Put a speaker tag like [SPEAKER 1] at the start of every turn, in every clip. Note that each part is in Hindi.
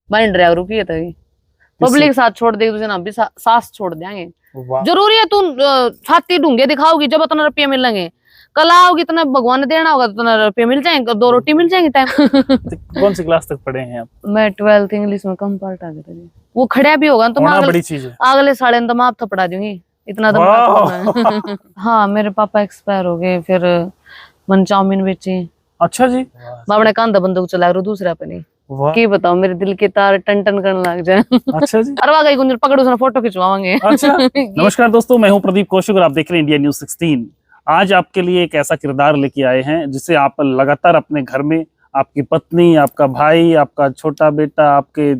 [SPEAKER 1] माइंड ड्राइवर की है तभी पब्लिक साथ छोड़ देगी तुझे ना भी सास छोड़ देंगे। जरूरी है तू छाती ढूंढे दिखाओगी जब इतना रुपये मिलेंगे, कल आओगी इतना भगवान ने देना होगा तो इतना रुपये मिल जाएंगे, 2 रोटी मिल जाएंगी टाइम।
[SPEAKER 2] कौन सी क्लास तक पढ़े हैं आप?
[SPEAKER 1] मैं 12th इंग्लिश में कम पार्ट आ गया। वो खड़ा भी होगा तो
[SPEAKER 2] बड़ी चीज है।
[SPEAKER 1] अगले साले तो मैं आप थपड़ा दूंगी इतना तो। हाँ मेरे पापा एक्सपायर हो गए, फिर मन चाउमीन बेची।
[SPEAKER 2] अच्छा जी।
[SPEAKER 1] मैं अपने कांधा बंदूक चला रहा दूसरा पे नहीं की बताओ, मेरे दिल के तार टन टन करने लग जाए।
[SPEAKER 2] अच्छा जी।
[SPEAKER 1] अरवा गई गुंजर पकड़ो उसने फोटो खिंचवाएंगे।
[SPEAKER 2] अच्छा। नमस्कार दोस्तों, मैं हूं प्रदीप कौशिक और आप देख रहे हैं इंडिया न्यूज 16। आज आपके लिए एक ऐसा किरदार लेके आए हैं जिसे आप लगातार अपने घर में आपकी पत्नी, आपका भाई, आपका छोटा बेटा, आपके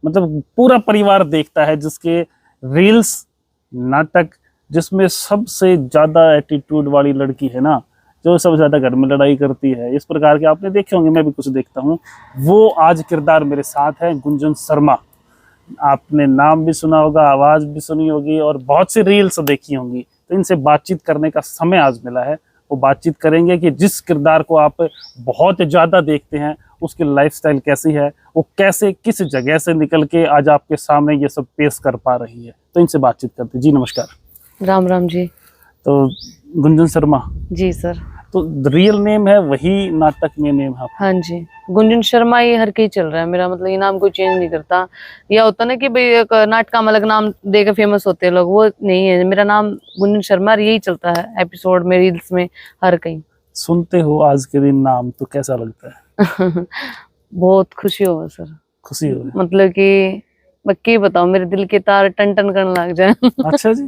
[SPEAKER 2] मतलब पूरा परिवार देखता है, जिसके रील्स, नाटक, जिसमें सबसे ज्यादा एटीट्यूड वाली लड़की है ना, जो सबसे ज्यादा घर में लड़ाई करती है, इस प्रकार के आपने देखे होंगे, मैं भी कुछ देखता हूँ। वो आज किरदार मेरे साथ है, गुंजन शर्मा। आपने नाम भी सुना होगा, आवाज भी सुनी होगी और बहुत सी रील्स देखी होंगी। तो इनसे बातचीत करने का समय आज मिला है। वो बातचीत करेंगे कि जिस किरदार को आप बहुत ज्यादा देखते हैं उसकी लाइफस्टाइल कैसी है, वो कैसे किस जगह से निकल के आज आपके सामने ये सब पेश कर पा रही है। तो इनसे बातचीत करते। जी नमस्कार।
[SPEAKER 1] राम राम जी।
[SPEAKER 2] तो गुंजन शर्मा
[SPEAKER 1] जी सर। तो
[SPEAKER 2] रियल नेम है वही नाटक में नेम है?
[SPEAKER 1] हाँ जी, गुंजन शर्मा ही हर कहीं चल रहा है मेरा, मतलब ये नाम कोई चेंज नहीं करता। या होता ना कि भाई एक नाटक में अलग नाम देकर फेमस होते हैं लोग, वो नहीं है। मेरा नाम गुंजन शर्मा यही चलता है एपिसोड में, रील्स में, हर कहीं।
[SPEAKER 2] सुनते हो आज के दिन नाम तो कैसा लगता है?
[SPEAKER 1] बहुत खुशी हो सर।
[SPEAKER 2] खुशी हो,
[SPEAKER 1] मतलब कि मैं क्या बताऊं, मेरे दिल के तार टन टन करने लग जाए।
[SPEAKER 2] अच्छा जी।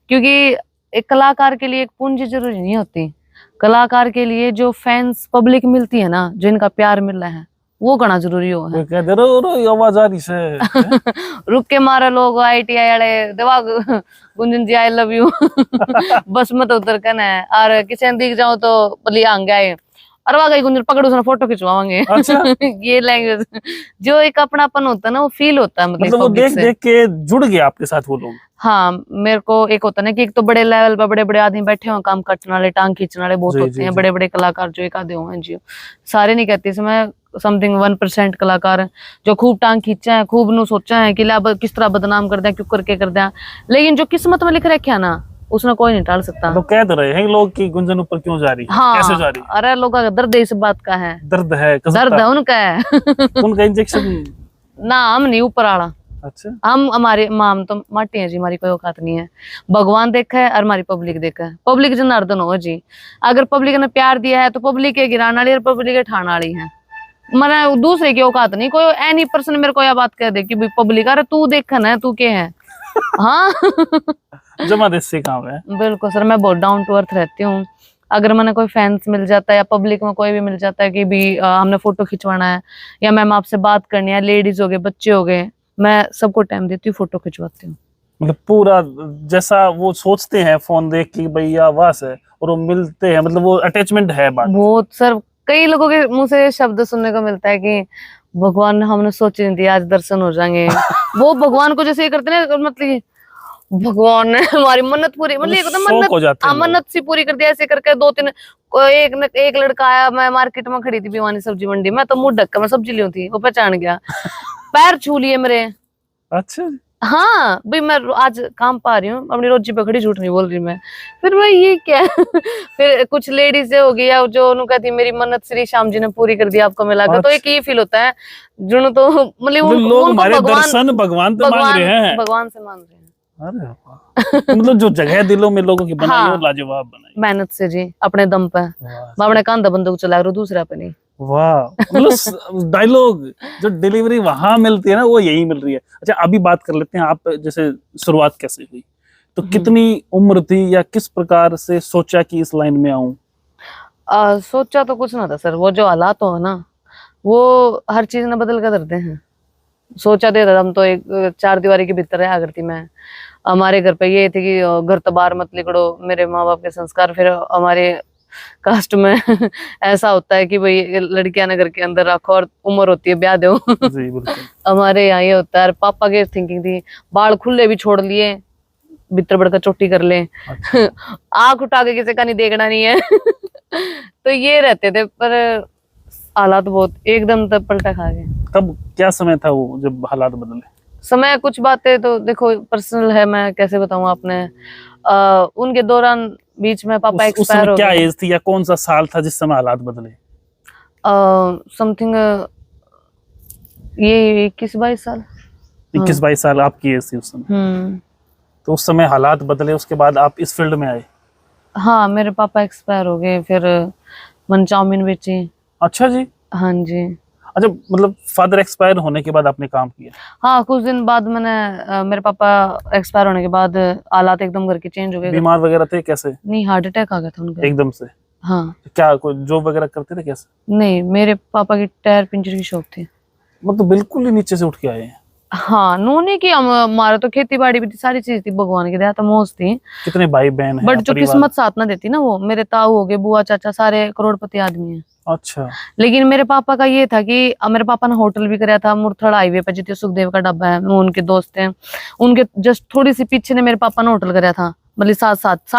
[SPEAKER 1] क्योंकि एक कलाकार के लिए एक पूंजी जरूरी नहीं होती, कलाकार के लिए जो फैंस पब्लिक मिलती है ना, जो इनका प्यार मिल रहा है, वो करना जरूरी हो है।
[SPEAKER 2] आवाज आ रही से
[SPEAKER 1] रुक के मारे लोग ITI वाले देवा गुंजन जी आई लव यू। बस मत उतर कर है और किसी दिख जाओ तो बली आंगे आए अरवा गई गुंजन पकड़ो उसने फोटो खिंचवाएंगे।
[SPEAKER 2] अच्छा।
[SPEAKER 1] ये लैंग्वेज जो एक अपनापन होता है ना, वो फील होता है,
[SPEAKER 2] मतलब वो देख देख के जुड़ गए आपके साथ वो लोग।
[SPEAKER 1] हाँ मेरे को एक होता है ना कि एक तो बड़े लेवल पे बड़े बड़े आदमी बैठे हो, काम काटने वाले, टांग खींचने वाले बहुत होते हैं, बड़े बड़े कलाकार जो एक आधे हो हैं जी, सारे नहीं कहती इसमें, समथिंग 1% कलाकार है जो खूब टांग खींचे हैं, खूब नु सोचा है कि किस तरह बदनाम कर दें, क्यों करके कर दें, लेकिन जो किस्मत में लिख रखे है ना उसने कोई नहीं टाल सकता।
[SPEAKER 2] तो कह रहे हैं लोग कि गुंजन ऊपर क्यों जा रही है?
[SPEAKER 1] हाँ,
[SPEAKER 2] कैसे जा रही है?
[SPEAKER 1] अरे लोगों का दर्द इस बात का है,
[SPEAKER 2] दर्द है,
[SPEAKER 1] दर्द है उनका है।
[SPEAKER 2] उनका इंजेक्शन
[SPEAKER 1] ना हम नहीं ऊपर आला।
[SPEAKER 2] अच्छा।
[SPEAKER 1] हम हमारे माम तो माटी है जी, हमारी कोई औकात नहीं है। भगवान देखा है और हमारी पब्लिक देखा है। पब्लिक जनार्दन हो जी, अगर पब्लिक ने प्यार दिया है तो पब्लिक के गिराने वाली और पब्लिक के ठाने वाली है। मैंने दूसरे की औकात नहीं, कोई एनी पर्सन मेरे को यह बात कह दे कि भाई पब्लिक, अरे तू देखा ना तू क्या है। हाँ।
[SPEAKER 2] जमा देसी काम है।
[SPEAKER 1] बिल्कुल सर, मैं बहुत डाउन टू अर्थ रहती हूँ। अगर मैंने कोई फैंस मिल जाता है या पब्लिक में कोई भी मिल जाता है कि भी हमने फोटो खिंचवाना है या मैम आपसे बात करनी है, लेडीज हो गए, बच्चे हो गए, मैं सबको टाइम देती हूँ, फोटो खिंचवाती हूँ।
[SPEAKER 2] मतलब पूरा जैसा वो सोचते हैं फोन देख के भैया आवाज है और वो मिलते हैं, मतलब वो अटैचमेंट है बात।
[SPEAKER 1] बहुत सर, कई लोगों के मुंह से शब्द सुनने को मिलता है कि भगवान ने हमने सोच नहीं दिया आज दर्शन हो जाएंगे। वो भगवान को जैसे ये करते हैं, मतलब भगवान ने हमारी मन्नत पूरी, मतलब मन्नत सी पूरी कर दिया। ऐसे करके 2-3 एक लड़का आया, मैं मार्केट में खड़ी थी भिवानी सब्जी मंडी में, तो मुंह ढक के मैं सब्जी ली थी, वो पहचान गया, पैर छू लिए मेरे।
[SPEAKER 2] अच्छा।
[SPEAKER 1] हाँ भाई मैं आज काम पा रही हूँ, अपनी रोजी पे खड़ी, झूठ नहीं बोल रही मैं। फिर भाई ये क्या है? फिर कुछ लेडीज हो गई या जो उन्होंने कहती मेरी मन्नत श्री श्याम जी ने पूरी कर दी आपको मिला के। तो एक ये फील होता है जुनू, तो मतलब
[SPEAKER 2] लोग हमारे दर्शन भगवान से मांग रहे हैं,
[SPEAKER 1] भगवान से मांग रहे हैं।
[SPEAKER 2] अरे मतलब जो जगह दिलों में लोगों की बनाई है, लाजवाब बनाई
[SPEAKER 1] मेहनत से जी, अपने दम पे। मैं अपने कांधा बंदूक चला रहा हूँ, दूसरा पे नहीं।
[SPEAKER 2] वाह, मतलब डायलॉग जो डिलीवरी वहां मिलती है ना, वो यही मिल रही है। अच्छा अभी बात कर लेते हैं, आप जैसे शुरुआत कैसे हुई, तो कितनी उम्र थी या किस प्रकार से सोचा कि इस लाइन में आऊं?
[SPEAKER 1] सोचा तो कुछ ना था सर, वो जो हालात हो ना, वो हर चीज ने बदल कर देते हैं। सोचा तो था, हम तो एक 4 दीवारी के भीतर रहा करती मैं। हमारे घर पे ये थे कि घर तो बाहर मत निकलो, मेरे माँ बाप के संस्कार। फिर हमारे कास्ट में ऐसा होता है कि भाई लड़कियां ने घर के अंदर रखो और उम्र होती है ब्याह दो। हमारे यहाँ ये होता है। पापा की थिंकिंग थी बाल खुले भी छोड़ लिए, भीतर बढ़कर चोटी कर ले। अच्छा। आंख उठा के किसी का नहीं देखना नहीं है। तो ये रहते थे, पर हालात बहुत एकदम तब पलटा खा गए।
[SPEAKER 2] कब क्या समय था वो जब हालात बदले?
[SPEAKER 1] समय कुछ बातें तो देखो पर्सनल है, मैं कैसे बताऊं आपने। उनके दौरान बीच में पापा
[SPEAKER 2] उस
[SPEAKER 1] एक्सपायर
[SPEAKER 2] समय
[SPEAKER 1] हो
[SPEAKER 2] क्या
[SPEAKER 1] गए।
[SPEAKER 2] एज थी या कौन सा साल था जिस समय हालात बदले?
[SPEAKER 1] समथिंग ये 21-22 साल।
[SPEAKER 2] 21-22 साल आपकी एज थी उस समय।
[SPEAKER 1] हम्म।
[SPEAKER 2] तो उस समय हालात बदले, उसके बाद आप इस फील्ड में आए।
[SPEAKER 1] हाँ, मेरे पापा एक्सपायर हो गए, फिर मन चाउमीन बेची।
[SPEAKER 2] अच्छा जी।
[SPEAKER 1] हाँ जी।
[SPEAKER 2] अच्छा, मतलब फादर एक्सपायर होने के बाद आपने काम किया?
[SPEAKER 1] हाँ, कुछ दिन बाद मैंने मेरे पापा एक्सपायर होने के बाद हालात एकदम घर के चेंज हो गए।
[SPEAKER 2] बीमार वगैरह थे कैसे?
[SPEAKER 1] नहीं, हार्ट अटैक आ गया था उनका
[SPEAKER 2] एकदम से?
[SPEAKER 1] हाँ।
[SPEAKER 2] क्या कोई जॉब वगैरह करते थे कैसे?
[SPEAKER 1] नहीं, मेरे पापा की टायर पंचर की शॉप थी।
[SPEAKER 2] मतलब बिल्कुल ही नीचे से उठ के आए हैं।
[SPEAKER 1] हाँ, नूनी की हमारा तो खेती बाड़ी भी थी, सारी चीज थी, भगवान की दया तो मौज थी।
[SPEAKER 2] कितने भाई बहन हैं
[SPEAKER 1] बट जो
[SPEAKER 2] परिवार?
[SPEAKER 1] किस्मत साथ ना देती ना, वो मेरे ताऊ हो गए, बुआ चाचा सारे करोड़पति आदमी हैं।
[SPEAKER 2] अच्छा।
[SPEAKER 1] लेकिन मेरे पापा का ये था कि मेरे पापा ने होटल भी कराया था मुरथड़ हाईवे पे, जितने सुखदेव का ढाबा है, वो उनके दोस्त हैं। उनके जस्ट थोड़ी सी पीछे ने मेरे पापा ने होटल कराया था, मतलब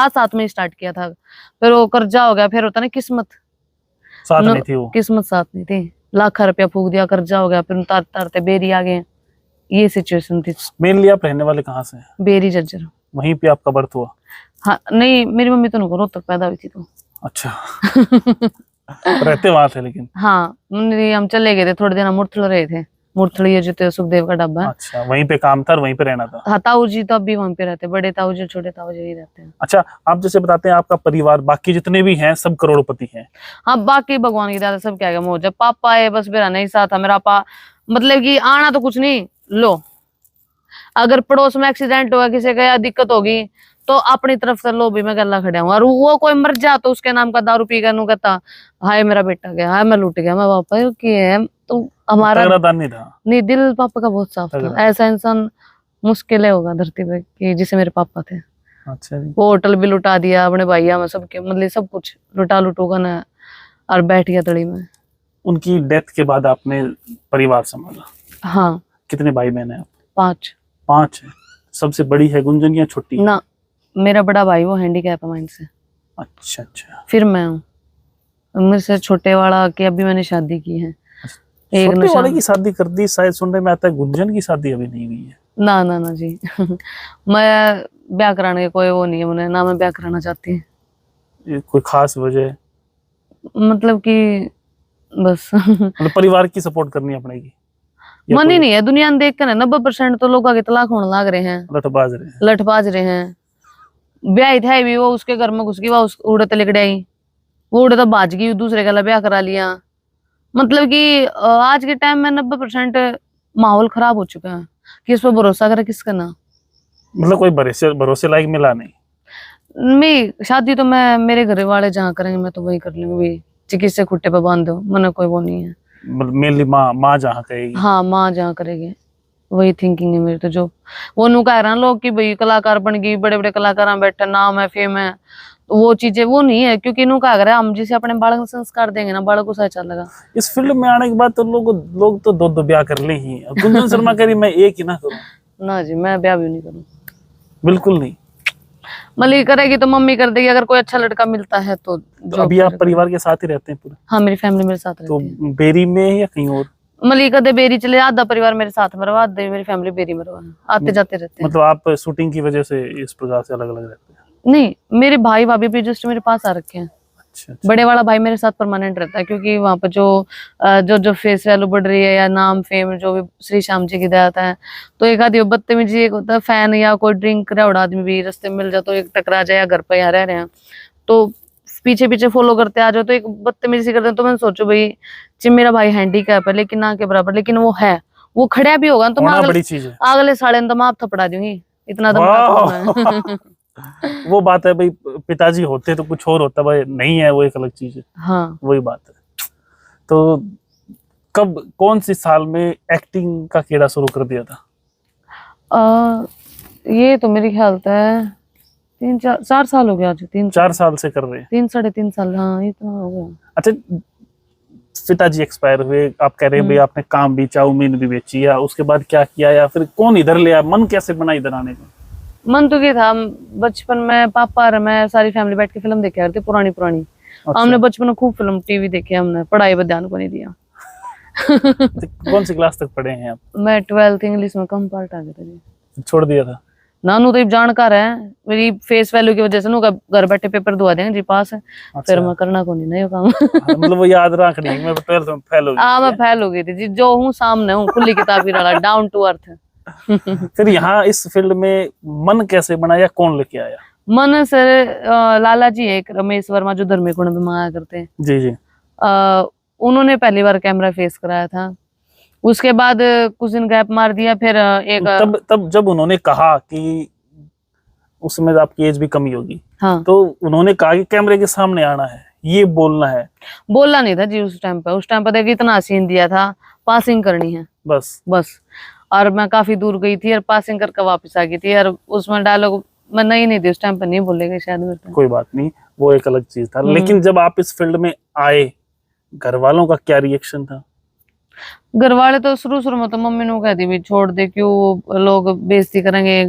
[SPEAKER 1] साथ में स्टार्ट किया था। फिर वो कर्जा हो गया, फिर होता ना किस्मत
[SPEAKER 2] साथ नहीं थी वो?
[SPEAKER 1] किस्मत साथ नहीं थी। लाख रुपया फूक दिया, कर्जा हो गया, फिर उतारते उतारते बेरी आ गए। ये सिचुएशन थी।
[SPEAKER 2] मेनली आप रहने वाले कहाँ से हैं?
[SPEAKER 1] बेरी जर्जर।
[SPEAKER 2] वहीं पे आपका बर्थ हुआ?
[SPEAKER 1] हाँ नहीं, मेरी मम्मी तो रोहतक पैदा हुई थी तो।
[SPEAKER 2] अच्छा। रहते वहां थे लेकिन?
[SPEAKER 1] हाँ, हम चले गए थे थोड़े दिन, हम मुरथल रहे थे। मुरथल ये जो सुखदेव का ढाबा है।
[SPEAKER 2] अच्छा, वहीं पे काम था और वहीं पे रहना था?
[SPEAKER 1] हाँ, ताऊ जी तो अब भी वहीं पे रहते हैं, बड़े ताऊ जी छोटे ताऊ जी ही रहते हैं।
[SPEAKER 2] अच्छा, आप जैसे बताते हैं आपका परिवार बाकी जितने भी हैं सब करोड़पति हैं?
[SPEAKER 1] हाँ, बाकी भगवान की दया से सब क्या गया मौज। जब पापा आए बस मेरा नहीं साथ था। मेरा पापा मतलब कि आना तो कुछ नहीं, लो अगर पड़ोस में एक्सीडेंट हुआ, किसी का या दिक्कत होगी तो अपनी तरफ से लो भी मैं गला खड़ा हूँ। और वो कोई मर जा तो उसके नाम का दारू पी कर नू कहता हाय मेरा बेटा गया, हाय मैं लूट गया। मैं पापा की है तो हमारा
[SPEAKER 2] तगड़ा दान नहीं था?
[SPEAKER 1] नहीं, दिल पापा का बहुत साफ था। ऐसा इंसान मुश्किल है होगा धरती पे कि जिसे मेरे पापा थे।
[SPEAKER 2] अच्छा जी।
[SPEAKER 1] वो होटल भी लुटा दिया अपने भैया में, सबके मतलब सब कुछ लुटा लुटूगा ना, और बैठ गया तड़ी में।
[SPEAKER 2] उनकी डेथ के बाद आपने परिवार संभाला?
[SPEAKER 1] हाँ।
[SPEAKER 2] कितने भाई बहन हैं आप?
[SPEAKER 1] 5।
[SPEAKER 2] 5 है। सबसे बड़ी है गुंजन या छोटी?
[SPEAKER 1] ना, मेरा बड़ा भाई वो हैंडीकैप है माइंड से।
[SPEAKER 2] अच्छा अच्छा।
[SPEAKER 1] फिर मैं हूँ, मेरे से छोटे वाला की अभी मैंने शादी की है। एक
[SPEAKER 2] छोटे वाले की शादी कर दी, शायद सुनने में आता है गुंजन की शादी अभी नहीं हुई है।
[SPEAKER 1] ना ना ना जी। मैं ब्याह कराने के कोई वो नहीं है मुझे, ना मैं ब्याह कराना चाहती हूँ।
[SPEAKER 2] कोई खास वजह?
[SPEAKER 1] मतलब कि बस
[SPEAKER 2] मतलब परिवार की सपोर्ट करनी है अपने की?
[SPEAKER 1] मन ही नहीं है दुनिया देख कर। 90% तो लोग आगे तलाक होने लग रहे हैं,
[SPEAKER 2] लठबाज रहे हैं।
[SPEAKER 1] लठबाज रहे हैं। ब्याह था भी, वो उसके घर में घुस गई, वो उड़े तले आई, वो उड़े तो भाज गई, दूसरे का ब्याह करा लिया। मतलब कि आज के टाइम में 90% माहौल खराब हो चुका है। किस पर भरोसा करे, किसका ना।
[SPEAKER 2] मतलब कोई भरोसे लायक मिला नहीं?
[SPEAKER 1] मैं शादी तो मैं मेरे घर वाले जहाँ करेंगे मैं तो वही कर लूंगी, चिकित्सा खुट्टे पे बांध दो, मैंने कोई वो नहीं है।
[SPEAKER 2] मतलब मेनली माँ जहाँ कहेगी?
[SPEAKER 1] हाँ, माँ जहाँ करेगी वही थिंकिंग है मेरी तो। जो वो नु कह रहा लोग कि भाई कलाकार बन गई, बड़े बड़े कलाकार बैठे, नाम है, फेम है, तो वो चीजें वो नहीं है। क्योंकि नु कह रहा है हम जिसे अपने बालक संस्कार देंगे ना, बालक को सही चलेगा।
[SPEAKER 2] इस फील्ड में आने के बाद तो लोग तो 2 ब्याह कर ले ही। अब गुंजन शर्मा कह रही मैं एक ही ना करूं।
[SPEAKER 1] ना जी, मैं ब्याह भी नहीं करूँ।
[SPEAKER 2] बिल्कुल नहीं?
[SPEAKER 1] मलिक करेगी तो मम्मी कर देगी, अगर कोई अच्छा लड़का मिलता है तो।
[SPEAKER 2] अभी आप परिवार के साथ ही रहते हैं पूरे?
[SPEAKER 1] हाँ, मेरी फैमिली मेरे साथ रहती
[SPEAKER 2] तो
[SPEAKER 1] है।
[SPEAKER 2] बेरी में या कहीं और?
[SPEAKER 1] मलिका दे बेरी चले, आधा परिवार मेरे साथ मरवा, आधे मेरी फैमिली बेरी मरवा, आते जाते रहते हैं।
[SPEAKER 2] मतलब आप शूटिंग की वजह से इस प्रकार से अलग अलग रहते हैं?
[SPEAKER 1] नहीं, मेरे भाई भाभी भी जस्ट मेरे पास आ रखे हैं।
[SPEAKER 2] अच्छा।
[SPEAKER 1] बड़े वाला भाई मेरे साथ परमानेंट रहता है, क्योंकि वहां पर जो फेस वैल्यू बढ़ रही है या नाम फेम जो भी श्री श्याम जी की दया है, तो एक आदमी बदतमीजी एक होता है, फैन या कोई ड्रिंक रेवड़ आदमी भी रास्ते में मिल जाए तो एक टकरा जाए, या घर पे यहाँ रह रहे हैं तो पीछे पीछे फॉलो करते आ जाओ तो एक बदतमीजी करते हैं। तो मैंने सोचो भाई जी मेरा भाई हैंडीकैप है लेकिन ना के बराबर, लेकिन वो है, वो खड़ा भी होगा तो मैं
[SPEAKER 2] बड़ी चीज है।
[SPEAKER 1] अगले साले तो मैं आप थपड़ा दूंगी, इतना दम।
[SPEAKER 2] वो बात है भाई, पिताजी होते तो कुछ और होता, भाई नहीं है वो एक अलग चीज है।
[SPEAKER 1] हाँ,
[SPEAKER 2] वही बात है। तो कब कौन सी साल में एक्टिंग का कीड़ा शुरू कर दिया था?
[SPEAKER 1] ये तो मेरे ख्याल से 3-4 साल हो गया।
[SPEAKER 2] 4 साल से कर रहे हैं?
[SPEAKER 1] 3-3.5 साल, हाँ इतना हो गया।
[SPEAKER 2] अच्छा, पिताजी एक्सपायर हुए, आप कह रहे हैं भाई आपने काम भी, चाउमीन भी बेची, या उसके बाद क्या किया, या फिर कौन इधर ले आया, मन कैसे बना इधर आने का?
[SPEAKER 1] मन तो क्या था, बचपन में पापा और मैं सारी फैमिली बैठ के फिल्म देखे करते पुरानी।
[SPEAKER 2] अच्छा।
[SPEAKER 1] हमने बचपन में खूब फिल्म टीवी देखे, हमने पढ़ाई पर ध्यान को नहीं दिया।
[SPEAKER 2] तो कौन सी क्लास तक पढ़े हैं आप?
[SPEAKER 1] मैं 12th इंग्लिश में कम पार्ट आ गया था जी।
[SPEAKER 2] छोड़ दिया था?
[SPEAKER 1] नानू तो जानकार है मेरी फेस वैल्यू की वजह से नु घर बैठे पेपर दुआ देंगे जी पास है।
[SPEAKER 2] अच्छा।
[SPEAKER 1] फिर मैं करना को नहीं ना ये काम।
[SPEAKER 2] हाँ, मतलब वो याद रख रही है मैं 12th में फेल हो गई
[SPEAKER 1] मैं फेल हो गई थी जी, जो हूँ सामने हूँ, खुली किताब की वाला, डाउन टू अर्थ।
[SPEAKER 2] फिर यहाँ इस फील्ड में मन कैसे बनाया, कौन लेके आया?
[SPEAKER 1] मन सर लाला जी है एक, रमेश वर्मा, जो धर्मी कुंड में माया करते हैं
[SPEAKER 2] जी जी।
[SPEAKER 1] उन्होंने पहली बार कैमरा फेस कराया था। उसके बाद कुछ दिन गैप मार दिया, फिर एक
[SPEAKER 2] तब जब उन्होंने कहा कि उसमें आपकी एज भी कमी होगी,
[SPEAKER 1] हाँ,
[SPEAKER 2] तो उन्होंने कहा कि कैमरे के सामने आना है, ये बोलना है। बोलना
[SPEAKER 1] नहीं था जी उस टाइम पे। उस टाइम पे देखिए इतना सीन दिया था, पासिंग करनी है बस। और मैं काफी दूर गई थी और पासिंग करके वापस आ गई थी, और उसमें डायलॉग मैं नहीं थी उस टाइम पे, नहीं बोलेगा शायद मेरे।
[SPEAKER 2] कोई बात नहीं, वो एक अलग चीज था। लेकिन जब आप इस फील्ड में आए, घर वालों का क्या रिएक्शन था?
[SPEAKER 1] घर वाले तो शुरू में तो मम्मी ने कहती भी छोड़ दे, क्यों लोग बेइज्जती करेंगे,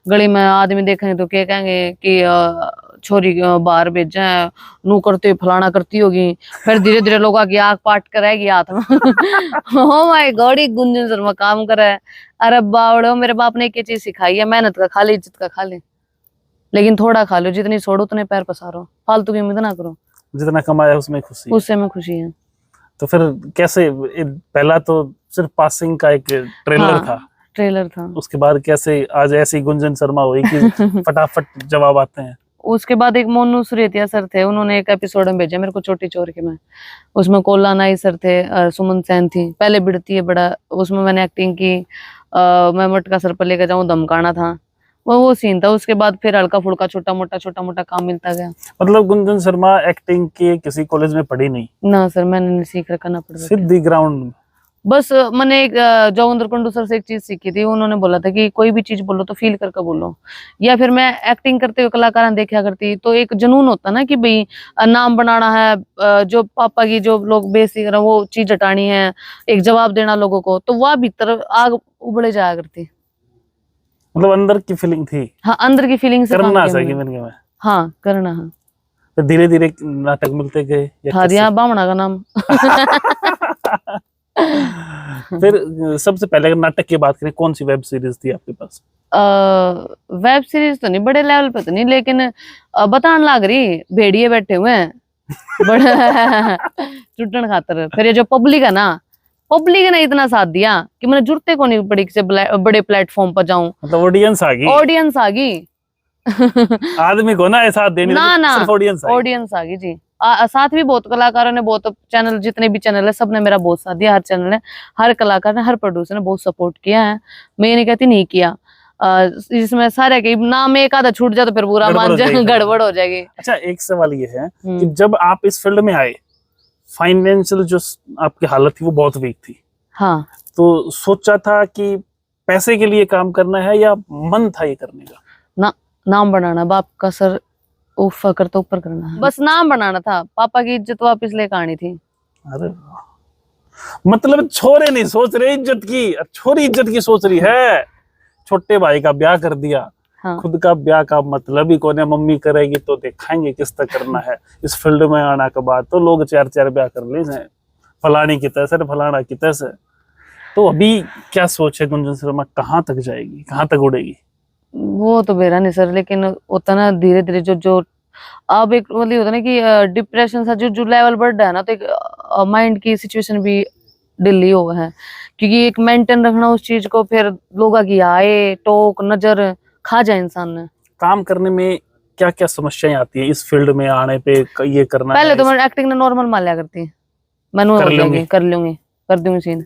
[SPEAKER 1] गली में आदमी देखेंगे तो क्या कहेंगे कि छोरी बाहर भेजा है, नू करते फलाना करती होगी। फिर धीरे धीरे लोग आगे आग पाट करेगी हाथ में। Oh my God, Gunjan Sharma काम कर रहा है। अरे बावड़ो, मेरे बाप ने एक चीज सिखाई है, मेहनत का खा ले, इज्जत का खा ले, लेकिन थोड़ा खा लो, जितनी छोड़ो उतने पैर पसारो, फालतू की उम्मीद ना करो।
[SPEAKER 2] जितना कमाया उसमें खुशी,
[SPEAKER 1] उससे में खुशी है।
[SPEAKER 2] तो फिर कैसे, पहला तो सिर्फ पासिंग का एक ट्रेलर था, उसके बाद कैसे आज ऐसी गुंजन शर्मा हुई कि फटाफट जवाब आते हैं? उसके बाद एक मोनू सुरेतिया सर थे, उन्होंने एक एपिसोड में भेजा मेरे को, चोटी चोर के में। उसमें कोला नाई सर थे, सुमन सेन थी, पहले बिड़ती है बड़ा, उसमें मैंने एक्टिंग की। मैं मटका सर पर लेकर जाऊं, धमकाना था, वो सीन था। उसके बाद फिर हल्का फुल्का छोटा मोटा काम मिलता गया। मतलब गुंजन शर्मा एक्टिंग के किसी कॉलेज में पढ़ी नहीं? ना सर, मैंने नहीं सीख रखा ना पढ़ा, सीधी ग्राउंड। बस मैंने एक जोगिंदर कुंडू सर से एक चीज सीखी थी, उन्होंने बोला था कि कोई भी चीज बोलो तो फील करके बोलो। या फिर मैं एक्टिंग करते हुए कलाकार देखा करती, तो एक जुनून होता ना कि भाई नाम बनाना है, जो पापा की जो लोग बेइज्जती कर रहे हैं वो चीज हटानी है, एक जवाब देना लोगों को, तो वह भीतर आग उबले जाया करती। मतलब अंदर की फीलिंग थी? हाँ, अंदर की फीलिंग से करना चाहिए मैंने। हाँ, करना है। तो धीरे धीरे नाटक मिलते गए? हाँ, बामणा का नाम। फिर सबसे पहले अगर नाटक की बात करें, कौन सी वेब सीरीज थी आपके पास? वेब सीरीज तो नहीं, बड़े लेवल पे तो नहीं, लेकिन बताने लग रही, भेड़िए बैठे हुए हैं बड़ा चुटन खातर। फिर ये जो पब्लिक है ना, पब्लिक ने इतना साथ दिया कि मैंने जुड़ते को नहीं पड़ी से बड़े प्लेटफॉर्म पर जाऊं। मतलब ऑडियंस आ गई आदमी को ना साथ देने, ना सिर्फ ऑडियंस आ गई जी। साथ भी बहुत कलाकारों ने, बहुत चैनल, जितने भी चैनल है, सबने मेरा बहुत साथ दिया। हर चैनल ने, हर कलाकार ने, हर प्रोड्यूसर ने बहुत सपोर्ट किया है। मैं ये नहीं कहती नहीं किया, इसमें सारे के नाम एक आधा छूट जाए तो फिर बुरा मान जाए, गड़बड़ हो जाएगी। अच्छा, एक सवाल ये है कि जब आप इस फील्ड में आए, फाइनेंशियल जो आपकी हालत थी वो बहुत वीक थी। हाँ, तो सोचा था कि पैसे के लिए काम करना है, या मन था ये करने का? ना, नाम बनाना, बाप का सर ऊपर तो ऊपर करना है, बस नाम बनाना था, पापा की इज्जत वापस लेकर आनी थी। अरे मतलब छोरे नहीं सोच रहे इज्जत की, छोरी इज्जत की सोच रही है। छोटे भाई का ब्याह कर दिया, हाँ। खुद का ब्याह का मतलब ही कौन है, मम्मी करेगी तो दिखाएंगे किस तरह करना है। इस फील्ड में आने के बाद तो लोग 4 ब्याह कर ले जाए, फलानी की तरह, फलाना की तरह। तो अभी क्या सोच है गुंजन शर्मा, कहाँ तक जाएगी, कहाँ तक उड़ेगी? वो तो मेरा नहीं सर, लेकिन होता ना धीरे धीरे जो अब एक मतलब होता ना कि डिप्रेशन सा जो लेवल बढ़ रहा है ना, तो एक माइंड की सिचुएशन भी ढिल्ली हो है, क्योंकि एक मेंटेन रखना उस चीज को, फिर लोगों की आए टोक नजर खा जाए इंसान ने। काम करने में क्या क्या समस्याएं आती है इस फील्ड में आने पे, ये करना? पहले तो मैं एक्टिंग ने नॉर्मल मान लिया करती है, मैं कर दूंगी सीन,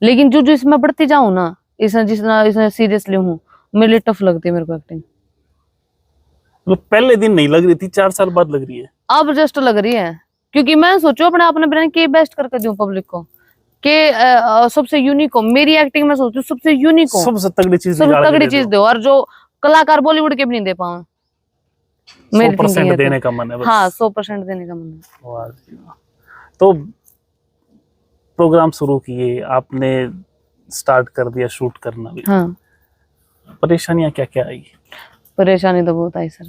[SPEAKER 2] लेकिन जो इसमें बढ़ती जाऊं ना, इसमें सीरियसली हूँ, मेरे लिए टफ लगती है मेरे को एक्टिंग। तो पहले दिन नहीं लग रही थी, 4 साल बाद लग रही है? अब जस्ट लग रही है, क्योंकि मैं सोचू अपने आपने ब्रांड के बेस्ट करके दूं पब्लिक को, के सबसे यूनिक हो मेरी एक्टिंग में, सोचू सबसे यूनिक हो, सबसे तगड़ी चीज दो, और जो कलाकार बॉलीवुड के भी नहीं दे पाओ। 100% देने का मन है बस। हाँ, 100% देने का मन है। तो प्रोग्राम शुरू किए आपने, स्टार्ट कर दिया शूट करना भी। हाँ। परेशानियां क्या क्या आई? परेशानी तो बहुत आई सर,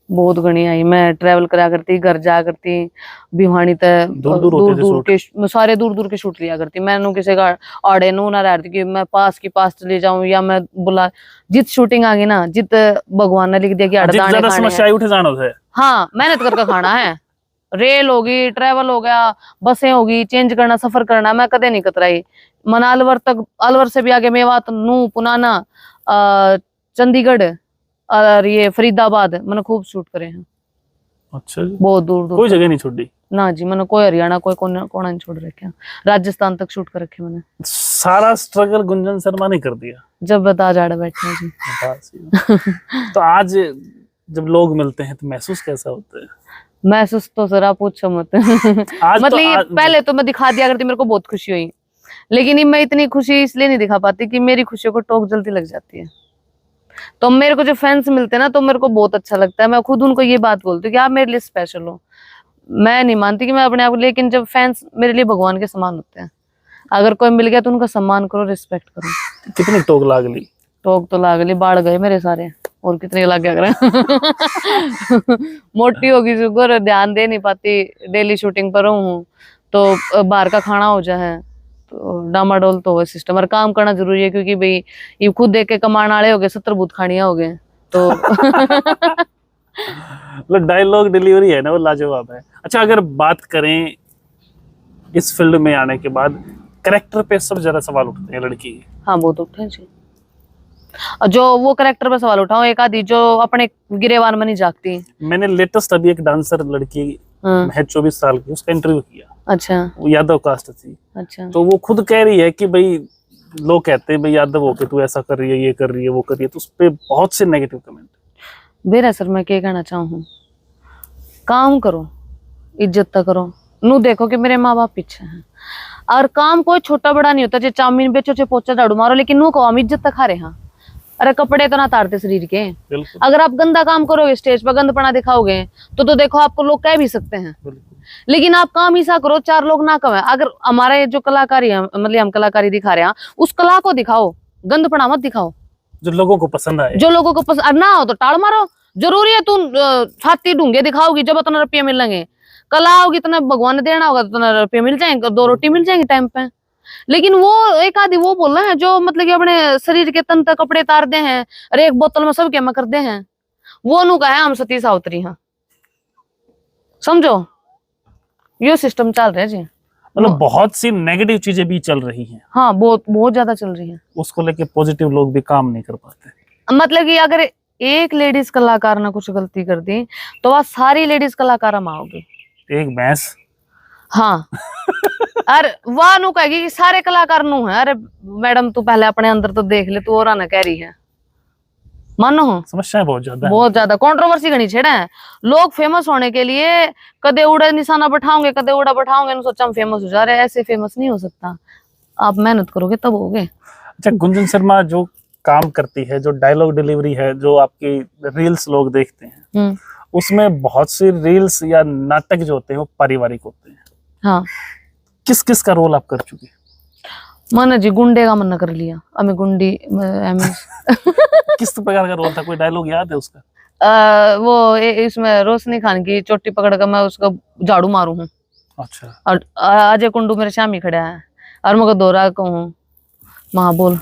[SPEAKER 1] बहुत घनी आई। मैं ट्रैवल करा करती, घर जा करती, भिवानी तक
[SPEAKER 2] दूर दूर होते थे
[SPEAKER 1] दूर के सारे दूर के शूट लिया करती। मैं किसी का आड़े नू ना रहती कि मैं पास की पास चले जाऊं, या मैं बुला जित शूटिंग आ गई ना, जित भगवान ने लिख दिया कि आड़े दाने खाने
[SPEAKER 2] समस्या उठे जाना है।
[SPEAKER 1] हाँ, मेहनत करके खाना है। रेल होगी, ट्रैवल हो गया, बसें होगी, चेंज करना, सफर करना, मैं कदे नहीं कतराई। मन अलवर तक, अलवर से भी आगे मेवात, नू, पुनाना, चंडीगढ़ और ये फरीदाबाद मैंने खूब शूट करे हैं।
[SPEAKER 2] अच्छा,
[SPEAKER 1] बहुत दूर दूर
[SPEAKER 2] कोई जगह नहीं छोड़ी
[SPEAKER 1] ना जी। मैंने कोई हरियाणा, कोई कोना नहीं छोड़ रखे, राजस्थान तक शूट कर रखे मैंने।
[SPEAKER 2] सारा स्ट्रगल गुंजन शर्मा ने कर दिया।
[SPEAKER 1] जब बता जाड़े बैठे हैं जी।
[SPEAKER 2] तो आज जब लोग मिलते हैं तो महसूस कैसा होता है?
[SPEAKER 1] महसूस तो सर आप पूछो मत।
[SPEAKER 2] आज
[SPEAKER 1] मतलब
[SPEAKER 2] तो आज...
[SPEAKER 1] पहले तो मैं दिखा दिया करती, मेरे को बहुत खुशी हुई, लेकिन ये मैं इतनी खुशी इसलिए नहीं दिखा पाती कि मेरी खुशियों को टोक जल्दी लग जाती है। तो मेरे को जो फैंस मिलते हैं ना, तो मेरे को बहुत अच्छा लगता है। मैं खुद उनको ये बात बोलती हूँ कि आप मेरे लिए स्पेशल हो। मैं नहीं मानती कि मैं अपने आप को, लेकिन जब फैंस मेरे लिए भगवान के समान होते हैं। अगर कोई मिल गया तो उनका सम्मान करो, रिस्पेक्ट करो।
[SPEAKER 2] कितनी टोक लागली?
[SPEAKER 1] टोक तो लागली, बाढ़ गए मेरे सारे, और कितने लाग गया करें। मोटी होगी शुगर, ध्यान दे नहीं पाती, डेली शूटिंग पर हूँ, तो बाहर का खाना हो जाए तो डामाडोल तो हो सिस्टम। और काम करना जरूरी है, क्योंकि भाई ये खुद देख के कमान आले हो गए, 70 भूत खानिया हो गए तो।
[SPEAKER 2] मतलब डायलॉग डिलीवरी है ना, वो लाजवाब है। अच्छा, अगर बात करें इस फील्ड में आने के बाद, करेक्टर पे सब ज्यादा सवाल उठते हैं लड़की के।
[SPEAKER 1] हाँ, बहुत उठते हैं जी। जो वो करेक्टर पे सवाल उठाओ, एक आधी जो अपने गिरेवान में नहीं जागती।
[SPEAKER 2] मैंने लेटेस्ट अभी एक डांसर लड़की है 24 साल की, उसका इंटरव्यू किया।
[SPEAKER 1] अच्छा।
[SPEAKER 2] वो यादव कास्ट थी।
[SPEAKER 1] अच्छा।
[SPEAKER 2] तो वो खुद कह रही है कि भाई लोग कहते हैं भाई यादव होके तू ऐसा कर रही है, ये कर रही है, वो कर रही है, तो उस पर बहुत से नेगेटिव कमेंट।
[SPEAKER 1] बेरा सर मैं क्या कहना चाहूँ, काम करो, इज्जत तक करो। नू देखो कि मेरे माँ बाप पीछे हैं, और काम कोई छोटा बड़ा नहीं होता। जो चाउमीन बेचो, चाहे पोचा झाड़ू मारो, लेकिन नू कहो हम इज्जत तक खा रहे हैं। अरे कपड़े तो ना तारते शरीर के। अगर आप गंदा काम करोगे, स्टेज पर गंदपना दिखाओगे, तो देखो आपको लोग कह भी सकते हैं, लेकिन आप काम ऐसा करो 4 लोग ना कहें। अगर हमारे जो कलाकारी है, मतलब हम कलाकारी दिखा रहे हैं, उस कला को दिखाओ, गंदपना मत दिखाओ।
[SPEAKER 2] जो लोगों को पसंद आए,
[SPEAKER 1] जो लोगों को पसंद ना हो तो टाल मारो। जरूरी है तू छाती ढूंढे दिखाओगी, जब उतना रुपया मिलेंगे। कला होगी, इतना भगवान ने देना होगा, तो उतना रुपया मिल जाएंगे, 2 रोटी मिल जाएंगी टाइम पे। लेकिन वो एक आधी वो बोल रहे हैं जो मतलब कि अपने शरीर के तन तक कपड़े तार दे हैं, और एक बोतल में सब क्या कर दे हैं, वो नु कहा है हम सती सावित्री हैं। समझो, ये सिस्टम चल रहा है जी।
[SPEAKER 2] मतलब बहुत सी नेगेटिव चीजें भी चल रही हैं।
[SPEAKER 1] हाँ, बहुत ज्यादा चल रही है।
[SPEAKER 2] उसको लेके पॉजिटिव लोग भी काम नहीं कर पाते।
[SPEAKER 1] मतलब कि अगर एक लेडीज कलाकार ने कुछ गलती कर दी, तो वह सारी लेडीज कलाकार माओगी।
[SPEAKER 2] एक भैंस।
[SPEAKER 1] हाँ। अरे वाह नु कहेगी कि सारे कलाकार नु है। अरे मैडम तू पहले अपने अंदर तो देख ले, तू और आना कह रही है। मानो
[SPEAKER 2] समस्याएं बहुत
[SPEAKER 1] ज्यादा कंट्रोवर्सी घनी छेड़ा है। लोग फेमस होने के लिए कदे उड़ा निशाना बैठाओगे, कदे उड़ा बैठाओगे, सोचा हम फेमस हो जा रहे हैं। ऐसे फेमस नहीं हो सकता, आप मेहनत करोगे तब होगे।
[SPEAKER 2] अच्छा, गुंजन शर्मा जो काम करती है, जो डायलॉग डिलीवरी है, जो आपकी रील्स लोग देखते हैं, उसमें बहुत सी रील्स या नाटक जो होते हैं वो पारिवारिक होते हैं।
[SPEAKER 1] हाँ।
[SPEAKER 2] किस किस का रोल आप कर चुके?
[SPEAKER 1] मन जी गुंडे का मन कर लिया, हमें गुंडी
[SPEAKER 2] किस प्रकार का रोल था? कोई डायलॉग याद है उसका?
[SPEAKER 1] वो इसमें रोशनी खान की चोटी पकड़ कर मैं उसका झाड़ू मारू हूँ।
[SPEAKER 2] अच्छा।
[SPEAKER 1] और अजय कुंडू मेरे सामने खड़ा है, और मैं दोहरा कहूँ माँ बोल।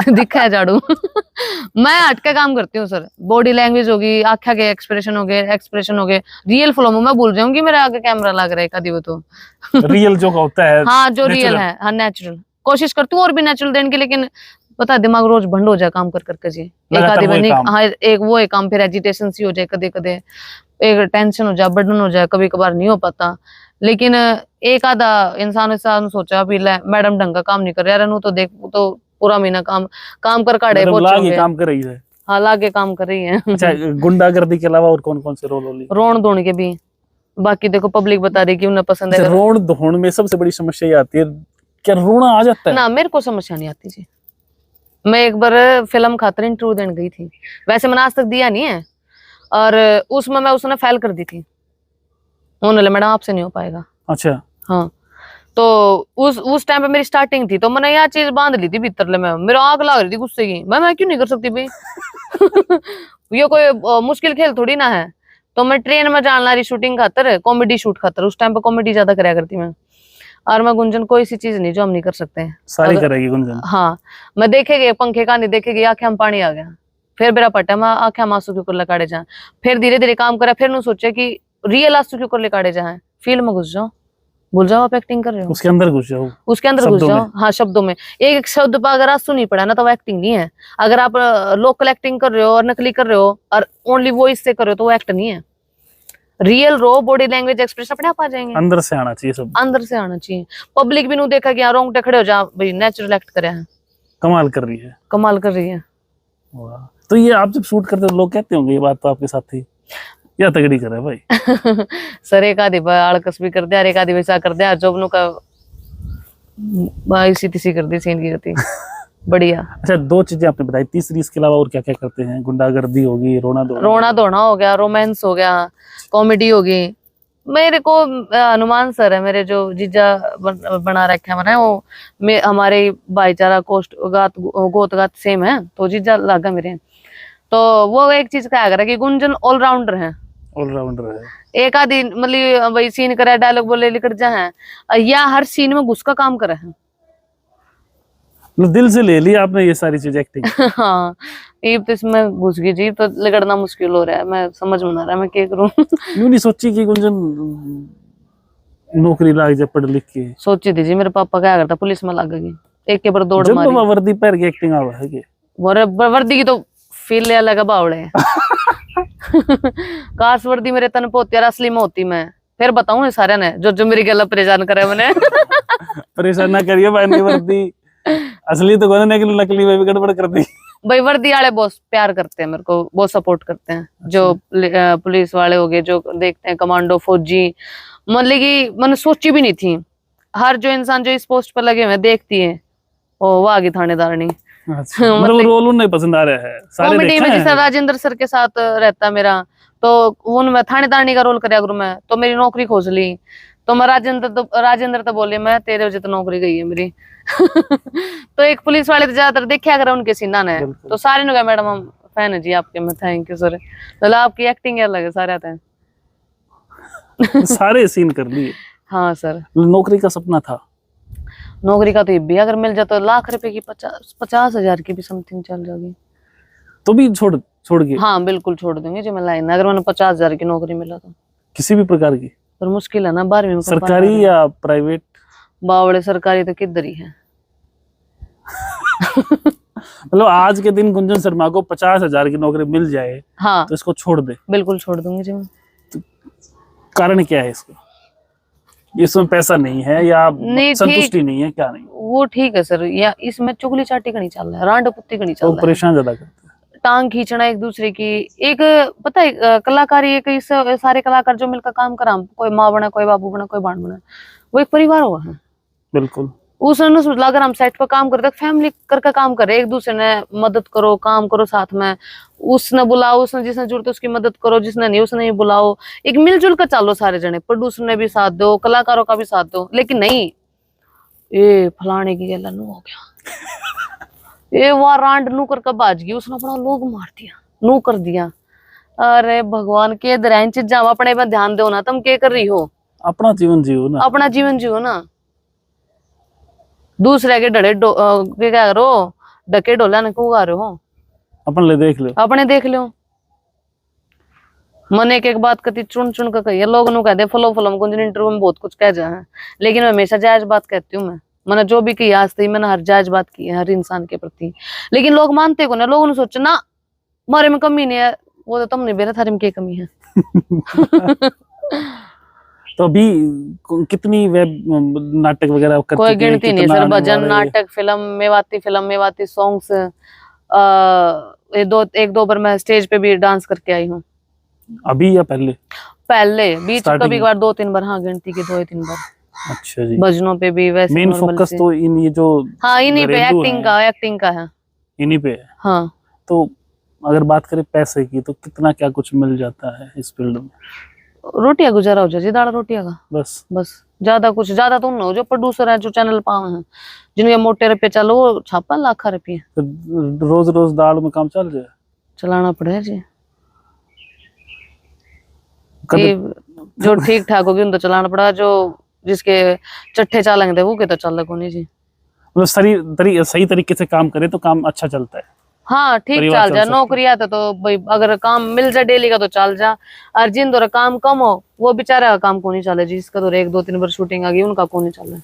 [SPEAKER 1] दिखा है झाड़ू। मैं हटके काम करती हूँ सर। बॉडी लैंग्वेज होगी, आँखों के एक्सप्रेशन हो गए, रियल फ्लो में मैं भूल जाऊंगी मेरे आगे कैमरा लग रहा है कभी वो तो।
[SPEAKER 2] रियल जो होता है।
[SPEAKER 1] हाँ, जो रियल है, हाँ नेचुरल कोशिश करती हूँ और भी नेचुरल देने की, लेकिन पता दिमाग रोज भंड हो जाए काम कर करके जी। एक आधी बार नहीं, हाँ एक वो एक काम, फिर एजिटेशन सी हो जाए, कदे कदे एक टेंशन हो जाए, बर्डन हो जाए, कभी कभार नहीं हो पाता। लेकिन एक आधा इंसान सोचा भी मैडम ढंग का काम नहीं कर रहा, तो देख तो पूरा महीना काम कर काढ़े
[SPEAKER 2] काम कर रही है।
[SPEAKER 1] हाँ, लागे काम कर रही है।
[SPEAKER 2] अच्छा, गुंडागर्दी के अलावा और कौन कौन से रोल होली?
[SPEAKER 1] रोन धोने के भी, बाकी देखो पब्लिक बता रही कि उन्हें पसंद है।
[SPEAKER 2] रोन धोने में सबसे बड़ी समस्या ये आती है, क्या रोना आ जाता है?
[SPEAKER 1] ना, मेरे को समस्या नहीं आती जी। मैं एक बार फिल्म खातर इंटरव्यू देने गई थी, वैसे मैंने आज तक दिया नहीं है, और उसमें मैं उसने फेल कर दी थी। उन्होंने मैडम आपसे नहीं हो पाएगा।
[SPEAKER 2] अच्छा।
[SPEAKER 1] हाँ, तो उस टाइम पे मेरी स्टार्टिंग थी, तो मैंने यह चीज बांध ली थी भीतर ले में। मेरा आग लग रही थी गुस्से की, मैं क्यों नहीं कर सकती भाई। ये कोई मुश्किल खेल थोड़ी ना है। तो मैं ट्रेन में जान ला रही शूटिंग खातर, कॉमेडी शूट खातर, उस टाइम पे कॉमेडी ज्यादा कराया करती मैं। और मैं गुंजन कोई सी चीज नहीं जो हम नहीं कर सकते हैं।
[SPEAKER 2] सारी करेगी गुंजन।
[SPEAKER 1] हाँ, मैं देखेगी पंखे का नहीं देखेगी, आंखें में पानी आ गया, फिर मेरा पट्टा मैं आंखें आंसू के ऊपर लकाड़े जाए, फिर धीरे धीरे काम करा, फिर नु सोचे कि रियल आंसू के ऊपर लकाड़े जाए, फील्ड में घुस जाओ, भूल जाओ आप एक्टिंग कर रहे हो,
[SPEAKER 2] उसके अंदर घुस जाओ,
[SPEAKER 1] उसके अंदर घुस जाओ। हाँ, शब्दों में एक एक शब्द पर अगर आंसू नहीं पड़ा ना तो वो एक्टिंग नहीं है। अगर आप लोकल एक्टिंग कर रहे हो और नकली कर रहे हो और ओनली वॉइस से कर रहे हो तो वो एक्ट नहीं है। रियल रो बॉडी लैंग्वेज एक्सप्रेशन अपने आप आ जाएंगे,
[SPEAKER 2] अंदर से आना चाहिए, सब
[SPEAKER 1] अंदर से आना चाहिए। पब्लिक भी नु देखा कि रोंगटे खड़े हो जा भाई, नेचुरल एक्ट करे हैं,
[SPEAKER 2] कमाल कर रही है,
[SPEAKER 1] कमाल कर रही है।
[SPEAKER 2] वाह। तो ये आप जब शूट करते हो लोग कहते होंगे ये बात तो आपके साथ थी, या तगड़ी कर रहा है भाई?
[SPEAKER 1] सर एक आधी आड़कस भी कर दिया, एक आधी वैसा कर दिया, जोबनों का भाई सीधी सी कर दी, सीन की गति बढ़िया।
[SPEAKER 2] अच्छा, 2 चीजें आपने बताई, तीसरी इसके अलावा और क्या क्या करते हैं? गुंडागर्दी होगी, रोना
[SPEAKER 1] धोना हो गया, रोमांस हो गया, कॉमेडी होगी। मेरे को हनुमान सर है मेरे जो जीजा बना रखे हैं मैंने, वो हमारे भाईचारा गोतगात सेम है, तो जीजा लागा मेरे। तो वो एक चीज क्या कर कि गुंजन ऑलराउंडर है,
[SPEAKER 2] ऑलराउंडर है।
[SPEAKER 1] एक आधी मतलब भाई सीन करे, डायलॉग बोले लिखट जाए, या हर सीन में घुस का काम करे है।
[SPEAKER 2] मतलब दिल से ले लिया आपने ये सारी चीज एक्टिंग।
[SPEAKER 1] हाँ, ये तो इसमें घुस गई जी, तो लिगड़ना मुश्किल हो रहा है, मैं समझ में आ रहा है मैं क्या करूं।
[SPEAKER 2] यूं नहीं सोची कि गुंजन नौकरी लाग जाए पढ़ लिख के?
[SPEAKER 1] सोची थी जी, मेरे पापा क्या करता पुलिस में लग गई, एक के पर दौड़ मारी।
[SPEAKER 2] जब वर्दी पहन के एक्टिंग आवा है कि
[SPEAKER 1] वर्दी की तो फील ले अलग बावड़े है। काश वर्दी मेरे तन पोती असली में होती, मैं फिर बताऊं सारे ने जो जो मेरी गला परेशान करे मैंने।
[SPEAKER 2] परेशान ना करिए भाई, वर्दी असली तो कोने ने नकली में भी गड़बड़ कर दी
[SPEAKER 1] भाई। वर्दी वाले बहुत प्यार करते हैं मेरे को, बहुत सपोर्ट करते हैं। जो पुलिस वाले हो गए जो देखते हैं, कमांडो फौजी, मतलब कि मैंने सोची भी नहीं थी। हर जो इंसान जो इस पोस्ट पर लगे हुए देखती है वो आगे थानेदारनी।
[SPEAKER 2] मतलब रोल उन्हें पसंद आ रहा है सारे
[SPEAKER 1] कॉमेडी में जैसे राजेंद्र सर के साथ रहता मेरा, तो उनमें थानेदारनी का रोल कराया करूं मैं, तो मेरी नौकरी खोज ली। तो मैं राजेंद्र तो बोले मैं तेरे वजह तो नौकरी गई है मेरी। तो एक पुलिस वाले तो ज्यादातर देखा करा उनके सीना ने, तो सारे ने कहा मैडम हम फैन है जी आपके। मैं थैंक यू सर, मतलब आपकी एक्टिंग अलग है सारे आते हैं।
[SPEAKER 2] सारे सीन कर लिए।
[SPEAKER 1] हाँ सर।
[SPEAKER 2] नौकरी का सपना था?
[SPEAKER 1] नौकरी का तो ये भी अगर मिल जाए तो लाख रुपए की 50,000 की भी समथिंग चल जाएगी,
[SPEAKER 2] तो भी छोड़ के?
[SPEAKER 1] हाँ बिल्कुल छोड़ दूंगी जी मैं लाइन, अगर मैंने 50,000 की नौकरी मिला तो।
[SPEAKER 2] किसी भी प्रकार की?
[SPEAKER 1] पर मुश्किल है ना 12वीं में।
[SPEAKER 2] सरकारी या प्राइवेट?
[SPEAKER 1] बावड़े सरकारी तो किधर ही है।
[SPEAKER 2] मतलब आज के दिन गुंजन शर्मा को 50,000 की नौकरी मिल जाए,
[SPEAKER 1] हाँ
[SPEAKER 2] तो इसको छोड़ दे?
[SPEAKER 1] बिल्कुल छोड़ दूंगी जी मैं।
[SPEAKER 2] तो कारण क्या है इसको? इसमें पैसा नहीं है या संतुष्टि नहीं है, क्या नहीं?
[SPEAKER 1] वो ठीक है सर, या इसमें चुगली चाटी का नहीं चल रहा है, रांड पुत्ती का नहीं चल रहा है,
[SPEAKER 2] परेशान ज्यादा करते हैं,
[SPEAKER 1] टांग खींचना एक दूसरे की। एक पता है कलाकारी, एक इस सारे कलाकार जो मिलकर काम करा, कोई माँ बना, कोई बाबू बना, कोई बाण बना, वो एक परिवार हुआ है।
[SPEAKER 2] बिल्कुल।
[SPEAKER 1] उसने सोचा अगर हम सेट पर काम करते फैमिली करके काम करे, एक दूसरे ने मदद करो, काम करो साथ में, उसने बुलाओ, उसने जिसने जरूरत है उसकी मदद करो, जिसने नहीं उसने नहीं बुलाओ, एक मिलजुल कर चालो सारे जने, प्रोड्यूसर ने भी साथ दो, कलाकारों का भी साथ दो। लेकिन नहीं, ये फलाने की गला नू हो गया, ये वहां रांड नू करके बाज गई, उसने अपना लोग मार दिया, नू कर दिया। अरे भगवान के दराइन चीजा अपने पे ध्यान दो ना, तुम क्या कर रही हो?
[SPEAKER 2] अपना जीवन जियो ना,
[SPEAKER 1] अपना जीवन जियो ना, दूसरे के डड़े क्या करो, डके डोला ने क्यों गा रहे हो?
[SPEAKER 2] अपन ले देख लो,
[SPEAKER 1] अपने देख लो। मन एक बात कती चुन चुन कर कही, लोग नु कहते फलो फलो गुंजन इंटरव्यू में बहुत कुछ कह जाए, लेकिन मैं हमेशा जायज बात कहती हूँ। मैंने जो भी की आज तक मैंने हर जायज बात की है हर इंसान के प्रति, लेकिन लोग मानते को ना, लोगों ने सोचा ना मारे में कमी नहीं है, वो तो तुमने बेरा थारे में क्या कमी है।
[SPEAKER 2] तो अभी कितनी वेब नाटक वगैरह करती
[SPEAKER 1] कोई गिनती नहीं सर, भजन नाटक, फिल्म, मेवाती सॉन्ग्स, एक दो बार मैं स्टेज पे भी डांस करके आई हूँ।
[SPEAKER 2] अभी या पहले
[SPEAKER 1] बीच कभी बार 2-3 बार, हाँ गिनती के 2-3 बार।
[SPEAKER 2] अच्छा जी।
[SPEAKER 1] भजनों पे भी वैसे
[SPEAKER 2] मेन फोकस तो इन ये जो,
[SPEAKER 1] हाँ इन्हीं पे एक्टिंग का है,
[SPEAKER 2] इन्हीं पे है।
[SPEAKER 1] हाँ।
[SPEAKER 2] तो अगर बात करें पैसे की, तो कितना क्या कुछ मिल जाता है इस फील्ड में?
[SPEAKER 1] रोटियां गुजारा हो जाए, दाल रोटियां का बस ज्यादा तो ना हो। जो प्रोड्यूसर है, जो चैनल पावे हैं, जिनके मोटे रुपये चलो, वो 56 लाख रुपये।
[SPEAKER 2] रोज दाल में काम चल जाए?
[SPEAKER 1] चलाना पड़ेगा जी। ये जो ठीक ठाक होगी उन तो चलाना पड़ा, जो जिसके चट्टे चालेंगे वो के तो चल कोनी जी।
[SPEAKER 2] मतलब सही तरीके से काम करे तो काम अच्छा चलता है।
[SPEAKER 1] हाँ ठीक
[SPEAKER 2] परिवार
[SPEAKER 1] चल
[SPEAKER 2] चल
[SPEAKER 1] जा,
[SPEAKER 2] सकता है।
[SPEAKER 1] नौकरी आता तो भाई अगर काम मिल जाए डेली का तो चल जा, और जिन दो काम कम हो वो बेचारा का काम को नहीं चले जी, इसका तो 1 2 3 बार शूटिंग आ गई उनका को नहीं चले।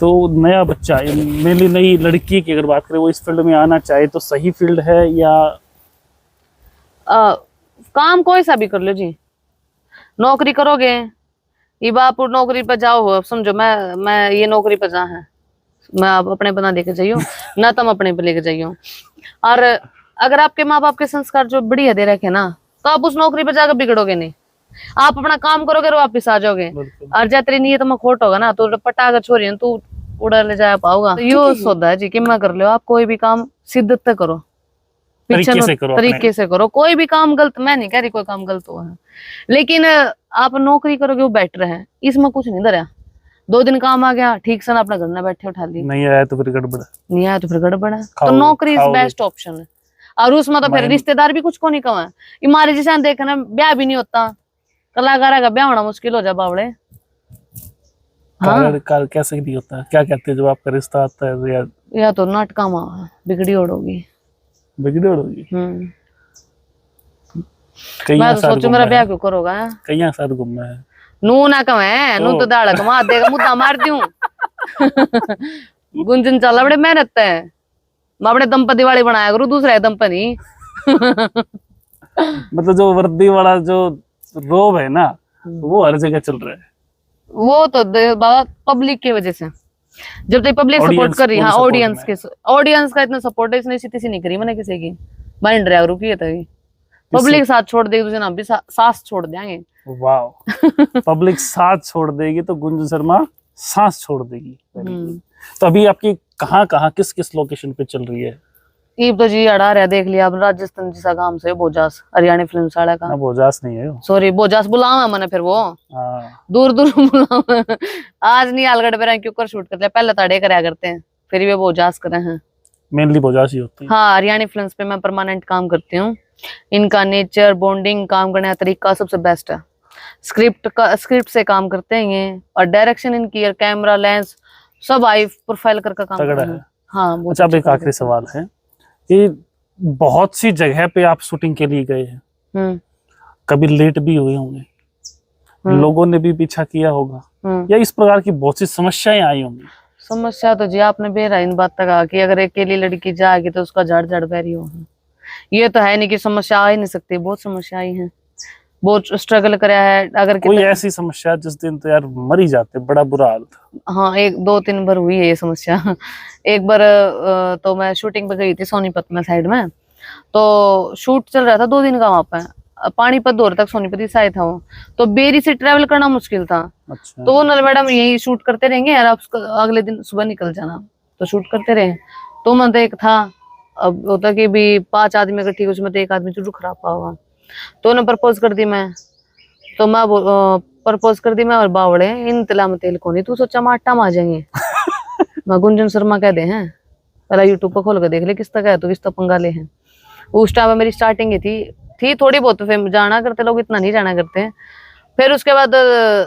[SPEAKER 2] तो नया बच्चा, मेनली नई लड़की की अगर बात करें, वो इस फील्ड में आना चाहे तो सही फील्ड है या
[SPEAKER 1] काम कोई सा भी कर लो जी, नौकरी करोगे ये बाप नौकरी पर जाओ हो, अब समझो मैं ये नौकरी पर जा है, मैं आप अपने बना लेके जाइयो ना, तुम अपने पे लेके जाइयो। और अगर आपके माँ बाप के संस्कार जो बढ़िया दे रखे ना, तो आप उस नौकरी पर जाकर बिगड़ोगे नहीं, आप अपना काम करोगे और वापिस आ जाओगे। और जब तेरी नीयत में खोट होगा ना तो पटा कर छोरी तू उड़ा ले जा पाओगा। तो यो सौदा है जी कि मैं कर लो, आप कोई भी काम शिद्दत से करो,
[SPEAKER 2] तरीके से करो,
[SPEAKER 1] तरीके से करो, कोई भी काम गलत, मैं नहीं कह रही कोई काम गलत हुआ है, लेकिन आप नौकरी करोगे वो बेटर है, इसमें कुछ नहीं धरा। 2 दिन काम आ गया ठीक से ना, अपना घर ना बैठे उठा ली,
[SPEAKER 2] नहीं आया तो फिर गड़बड़,
[SPEAKER 1] नहीं आया तो फिर गड़बड़ है। तो नौकरी इज बेस्ट ऑप्शन है। और उसमें तो फिर रिश्तेदार भी कुछ को नहीं कमा, हमारे जैसे देखना ब्याह भी नहीं होता, कलाकार का ब्याह होना मुश्किल हो जाए बावड़े। हाँ
[SPEAKER 2] कैसे नहीं होता, क्या कहते हैं जब आपका रिश्ता आता है,
[SPEAKER 1] या तो नाटका में बिगड़ी ओढ़ोगी,
[SPEAKER 2] बिगड़ी होगी।
[SPEAKER 1] मैं तो सोचू मेरा ब्याह क्यों करोगा,
[SPEAKER 2] कहीं साथ घूमना है,
[SPEAKER 1] नू ना कमे नू तो दाड़ा कमा देगा, मुद्दा मार दूं गुंजन चला बड़े मेहनत है, मैं अपने दम पर दिवाली बनाया करूँ, दूसरे दम पर नहीं
[SPEAKER 2] मतलब जो वर्दी वाला जो रोब है ना वो हर जगह चल रहा है,
[SPEAKER 1] वो तो बाबा पब्लिक की वजह से, जब तक पब्लिक सपोर्ट कर रही है, ऑडियंस का इतना सपोर्ट है, इसने इसी नहीं करी मैंने किसी की माइंड ड्राइवर की है, पब्लिक साथ छोड़ देगी तुझे ना भी सांस छोड़ देंगे।
[SPEAKER 2] वाह पब्लिक साथ छोड़ देगी तो गुंजन शर्मा सांस छोड़ देगी। तो अभी आपकी कहाँ किस किस लोकेशन पे चल रही है?
[SPEAKER 1] ईब तो जी अड़ा रहा, देख लिया अब राजस्थान जैसा काम से बोजास हरियाणा फिल्म साड़ा का,
[SPEAKER 2] बोजास नहीं है,
[SPEAKER 1] सॉरी बोजास बुलावा मैंने, फिर वो दूर दूर बुलावा आज नहीं आलगढ़ पे क्यों कर शूट करते, पहले ताड़े कराया करते हैं फिर वे बोजास करे हैं,
[SPEAKER 2] मेनली बोजास ही होती है।
[SPEAKER 1] हाँ हरियाणा फिल्म्स पे मैं परमानेंट काम करती हूँ, इनका नेचर बॉन्डिंग काम करने का तरीका सबसे बेस्ट है, स्क्रिप्ट से काम करते हैं ये, और डायरेक्शन इनकी और कैमरा लेंस सब आई प्रोफाइल करके काम करते हैं। हाँ
[SPEAKER 2] अच्छा, अब एक आखिरी सवाल है कि बहुत सी जगह पे आप शूटिंग के लिए गए हैं, कभी लेट भी हुए होंगे, लोगों ने भी पीछा किया होगा, या इस प्रकार की बहुत सी समस्याएं आई होंगी? समस्या
[SPEAKER 1] तो जी आपने बेरा इन बात तक आ कि अगर अकेली लड़की जाएगी तो उसका जड़ पैरी होगा, ये तो है नहीं कि समस्या आ ही नहीं सकती, बहुत समस्या आई है, बहुत स्ट्रगल कराया है। अगर
[SPEAKER 2] कोई ऐसी समस्या जिस दिन तो यार मर ही जाते, बड़ा बुरा हाल था?
[SPEAKER 1] हाँ 1 2 3 बार हुई है ये समस्या। एक बार तो मैं शूटिंग पे गई थी सोनीपत में साइड में, तो शूट चल रहा था 2 दिन का वहां पे, पानीपत दूर तक सोनीपत साइड था वो, तो बेरी से ट्रेवल करना मुश्किल था।
[SPEAKER 2] अच्छा।
[SPEAKER 1] तो वो नल मैडम यही शूट करते रहेंगे यार, आप अगले दिन सुबह निकल जाना, तो शूट करते रहे। तो मैं तो एक था, अब होता कि भी 5 आदमी अगर ठीक, उसमें तो एक आदमी जरूर खराब हुआ, तो उन्हें प्रपोज कर दी मैं, तो मैं प्रपोज कर दी मैं, और बावड़े इन तिला में तेल को नहीं, तू सोचा माटा में आ जाएंगे मैं गुंजन शर्मा कह दे हैं, पहला यूट्यूब पर खोल कर देख ले किस तक है, तो किस तक पंगा ले हैं। उस टाइम मेरी स्टार्टिंग ही थी थोड़ी बहुत, फिर जाना करते लोग, इतना नहीं जाना करते हैं। फिर उसके बाद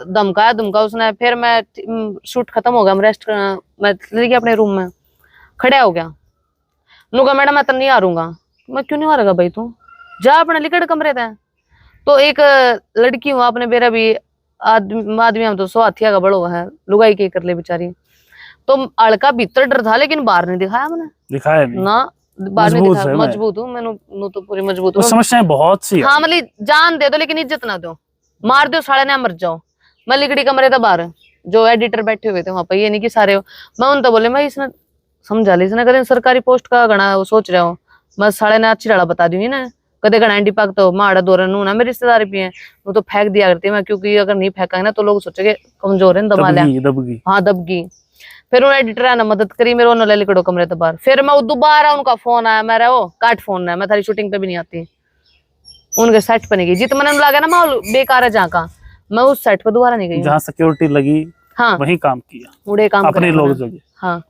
[SPEAKER 1] धमका उसने, फिर मैं शूट खत्म हो गया, मैं रेस्ट मैं चली गई अपने रूम में, खड़ा हो गया, नुका मैडम मैं तो नहीं आ रूंगा। मैं क्यों नहीं आ रहा भाई, तू जा अपने लिकड़ कमरे थे। तो एक लड़की हुआ अपने बेरा भी आदमी हम तो 100 हाथिया का बड़ो है, लुगाई के कर ले बेचारी, तो हल्का भीतर डर था लेकिन बाहर नहीं दिखाया मैंने, दिखाया नहीं ना, बाहर नहीं दिखाया, मजबूत हूँ मैंने तो पूरी मजबूत हूँ। समस्याएं बहुत सी, हाँ मतलब जान दे दो लेकिन इज्जत ना दो, मार दो साले ना मर जाओ। मैं लिकड़ी कमरे था बाहर, जो एडिटर बैठे हुए थे वहां पर, ये नहीं कि सारे मैं उन तो बोले, मैं इसने समझा ली, इसने कदे सरकारी पोस्ट का गणा वो सोच रहे हो, मैं साले ने अच्छी डाला बता दूंगी ना, कदे गणा पाक तो माड़ा दौरा नू ना मेरे रिश्तेदार भी हैं, वो तो फेंक दिया करती है मैं, क्योंकि अगर नहीं फेंका ना तो लोग सोचेंगे कमजोर है, दबा लिया, हाँ दबगी। फिर उन्हें एडिटर है ना मदद करी मेरे, उन्होंने लिकड़ो कमरे तो बाहर। फिर मैं दोबारा उनका फोन आया, मेरा वो काट फोन है, मैं थारी शूटिंग पे भी नहीं आती, उनके सेट पे नहीं गई, जितना मैंने लगा ना माहौल बेकार है जहाँ का, मैं उस सेट पे दोबारा नहीं गई, जहाँ सिक्योरिटी लगी हाँ वही काम किया, उड़े काम अपने लोग जगह। हाँ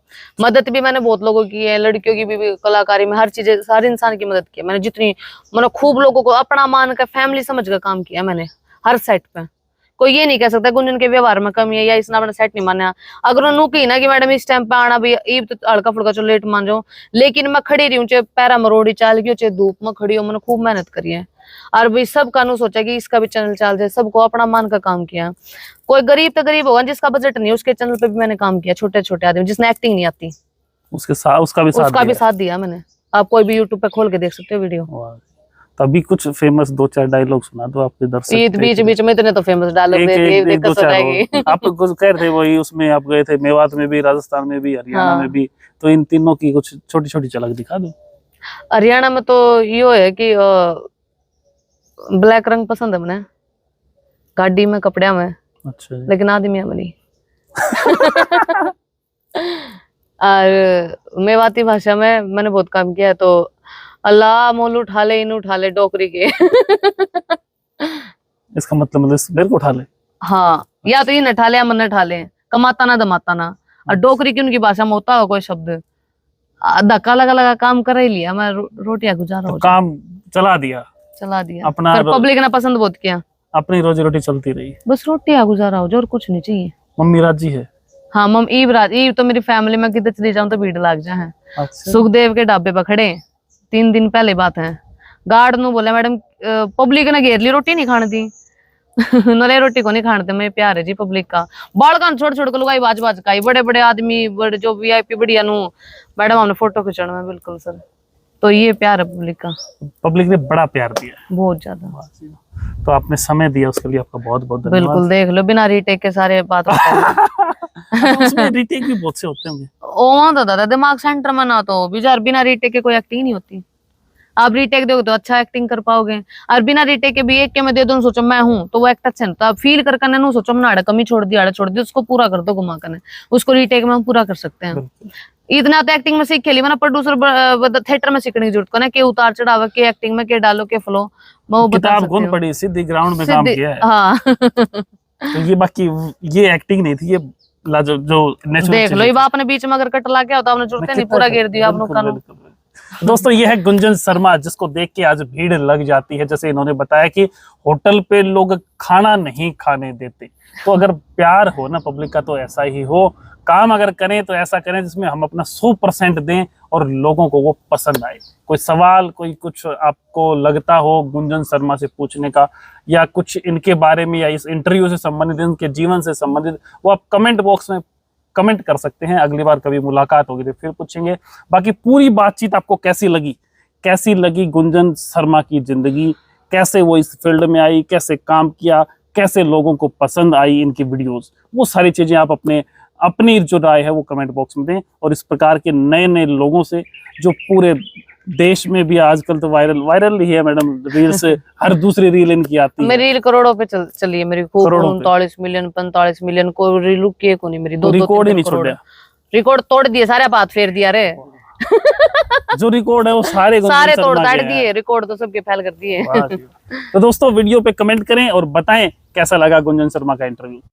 [SPEAKER 1] मदद भी मैंने बहुत लोगों की है, लड़कियों की भी कलाकारी में हर चीज, सारे इंसान की मदद की मैंने, जितनी मैंने खूब लोगों को अपना मान कर फैमिली समझ कर काम किया मैंने, हर सेट पे। कोई ये नहीं कह सकता गुंजन के व्यवहार में कमी है या इसने अपना सेट नहीं माना। अगर उन्होंने कही ना कि मैडम इस टाइम पे आना भी ईब तो हल्का फुल्का चलो लेट मान जाओ, लेकिन मैं खड़ी रही हूँ, चाहे पैरा मरोड़ी चाल गई, चाहे धूप में खड़ी हो, मैंने खूब मेहनत करी है। और भाई सब कानून सोचा कि इसका भी चैनल चल जाए, सबको अपना मान का काम किया। कोई गरीब तो गरीब होगा जिसका बजट नहीं है, उसके चैनल पे भी मैंने काम किया। छोटे छोटे आदमी जिसने एक्टिंग नहीं आती,
[SPEAKER 2] उसके साथ उसका भी
[SPEAKER 1] साथ दिया मैंने। आप कोई भी यूट्यूब पे खोल के देख सकते हो वीडियो।
[SPEAKER 2] तभी कुछ फेमस 2-4 डायलॉग सुना दो आपके दर्शक।
[SPEAKER 1] ईद बीच बीच में इतने तो फेमस डायलॉग दे दिए, दिक्कत हो जाएगी।
[SPEAKER 2] आप कुछ कह रहे थे वही, उसमें आप गए थे मेवात में भी, राजस्थान में भी, हरियाणा में भी, तो इन तीनों की कुछ छोटी छोटी झलक दिखा दो।
[SPEAKER 1] हरियाणा में तो यो है कि ब्लैक रंग पसंद है मैंने, गाड़ी में, कपड़े में।
[SPEAKER 2] अच्छा।
[SPEAKER 1] लेकिन आदमी है बनी। और मेवाती भाषा में मैंने बहुत काम किया है, तो अल्लाह मोल उठा ले, इन उठा ले डोकरी के।
[SPEAKER 2] इसका मतलब मेरे को उठा ले।
[SPEAKER 1] हाँ, या तो इन उठा ले या मन उठा ले, कमाता ना दमाता ना। और डोकरी की उनकी भाषा में होता है कोई शब्द, धक्का लगा लगा काम कर ही लिया, मैं रोटियां गुजारा
[SPEAKER 2] तो काम चला दिया अपना,
[SPEAKER 1] पब्लिक ने पसंद बहुत किया,
[SPEAKER 2] अपनी रोजी रोटी चलती रही,
[SPEAKER 1] बस रोटियां गुजारा हो जो, और कुछ नहीं चाहिए।
[SPEAKER 2] मम्मी राजी है?
[SPEAKER 1] हाँ मम ईब तो मेरी फैमिली में किधर चली जाऊं तो भीड़ लग जाए।
[SPEAKER 2] अच्छा।
[SPEAKER 1] सुखदेव के ढाबे पर खड़े 3 दिन पहले बात है, गार्ड नु बोले मैडम पब्लिक ने घेर ली, रोटी नहीं खाने दी। नरे रोटी को नहीं खाने थे, मैं प्यार है जी पब्लिक का। बालकान छोड़ छोड़ के लुगाई बाज बाज का, बड़े बड़े आदमी, बड़े जो वीआईपी बढ़िया नु, मैडम हमने फोटो खिंचाना है। बिल्कुल सर, तो ये प्यार है पब्लिक का,
[SPEAKER 2] पब्लिक ने बड़ा प्यार दिया,
[SPEAKER 1] बहुत ज्यादा।
[SPEAKER 2] तो आपने समय दिया उसके लिए आपका बहुत बहुत धन्यवाद।
[SPEAKER 1] बिल्कुल, देख लो बिना रीटेक के सारे बात
[SPEAKER 2] उसमें रीटेक भी बहुत से होते होंगे।
[SPEAKER 1] ओ तो दादा दिमाग सेंटर में ना तो बिना रीटेक के कोई एक्टिंग नहीं होती। आप रीटेक दोगे तो अच्छा एक्टिंग कर पाओगे, और बिना रीटेक के भी एक के मैं दे दूं सोचो मैं हूं, तो वो एक्ट अच्छा नहीं। तो आप फील करके ना सोचो मैंने कमी छोड़ दी, आड़े छोड़ दी, उसको पूरा कर दो घुमा कर, उसको रीटेक में हम पूरा कर सकते हैं। इतना तो एक्टिंग में सीख खेली मैंने, प्रोड्यूसर थिएटर में सीखने की जरूरत को ना, के उतार चढ़ाव के एक्टिंग में के डालो के फ्लो मैं
[SPEAKER 2] किताब कौन पढ़ी, सीधी ग्राउंड में काम किया है।
[SPEAKER 1] हाँ।
[SPEAKER 2] तो ये बाकी ये एक्टिंग नहीं थी, ये जो नेचुरल
[SPEAKER 1] देख लो, ये आपने बीच में अगर कट ला के होता आपने जरूरत नहीं, पूरा घेर दिया आपने।
[SPEAKER 2] दोस्तों ये है गुंजन शर्मा, जिसको देख के आज भीड़ लग जाती है। जैसे इन्होंने बताया कि होटल पे लोग खाना नहीं खाने देते, तो अगर प्यार हो ना पब्लिक का तो ऐसा ही हो, काम अगर करें तो ऐसा करें जिसमें हम अपना 100% दें और लोगों को वो पसंद आए। कोई सवाल, कोई कुछ आपको लगता हो गुंजन शर्मा से पूछने का, या कुछ इनके बारे में या इस इंटरव्यू से संबंधित, इनके जीवन से संबंधित, वो आप कमेंट बॉक्स में कमेंट कर सकते हैं। अगली बार कभी मुलाकात होगी तो फिर पूछेंगे। बाकी पूरी बातचीत आपको कैसी लगी गुंजन शर्मा की जिंदगी, कैसे वो इस फील्ड में आई, कैसे काम किया, कैसे लोगों को पसंद आई इनकी वीडियोस, वो सारी चीजें आप अपनी जो राय है वो कमेंट बॉक्स में दें। और इस प्रकार के नए नए लोगों से, जो पूरे देश में भी आजकल तो वायरल ही है मैडम, रील्स हर दूसरी रील इनकी आती है।
[SPEAKER 1] मेरी रील करोड़ों पे चली है, मेरी 39 मिलियन 45 मिलियन को रील रुकी को नहीं मेरी, दो
[SPEAKER 2] रिकॉर्ड ही नहीं छोड़ा,
[SPEAKER 1] रिकॉर्ड तोड़ दिए सारे, बात फेर दिया रे।
[SPEAKER 2] जो रिकॉर्ड है वो सारे
[SPEAKER 1] तोड़ दाड़ दिए, रिकॉर्ड तो सबके फैल कर दिए।
[SPEAKER 2] तो दोस्तों वीडियो पे कमेंट करें और बताएं कैसा लगा गुंजन शर्मा का इंटरव्यू।